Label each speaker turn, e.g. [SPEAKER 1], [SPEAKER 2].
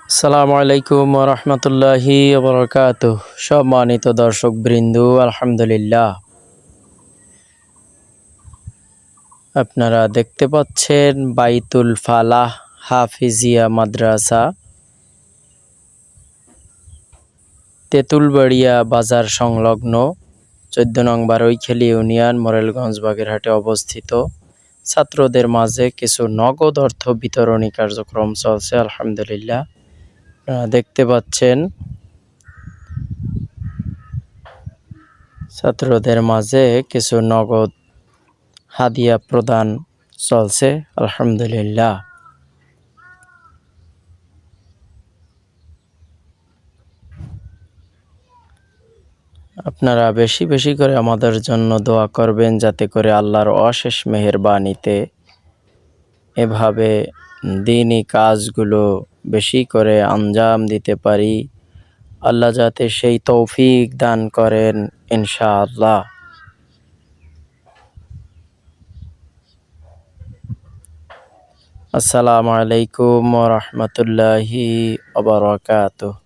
[SPEAKER 1] আসসালামু আলাইকুম রহমতুল্লাহি ওবরাকাতুহ। সম্মানিত দর্শক বৃন্দু, আলহামদুলিল্লাহ, আপনারা দেখতে পাচ্ছেন বাইতুল ফালাহ হাফিজিয়া মাদ্রাসা, তেঁতুলবাড়িয়া বাজার সংলগ্ন ১৪ নং বারৈখালী ইউনিয়ন, মোরেলগঞ্জ, বাগেরহাটে অবস্থিত। ছাত্রদের মাঝে কিছু নগদ অর্থ বিতরণী কার্যক্রম চলছে। আলহামদুলিল্লাহ, আপনারা দেখতে পাচ্ছেন ছাত্রদের মাঝে কিছু নগদ হাদিয়া প্রদান চলছে। আলহামদুলিল্লাহ, আপনারা বেশি বেশি করে আমাদের জন্য দোয়া করবেন, যাতে করে আল্লাহর অশেষ মেহেরবানিতে এভাবে দিনই কাজগুলো বেশি করে আঞ্জাম দিতে পারি। আল্লাহ যাতে সেই তৌফিক দান করেন, ইনশাআল্লাহ। আসসালামু আলাইকুম ওয়া রাহমাতুল্লাহি ওয়া বারাকাতুহু।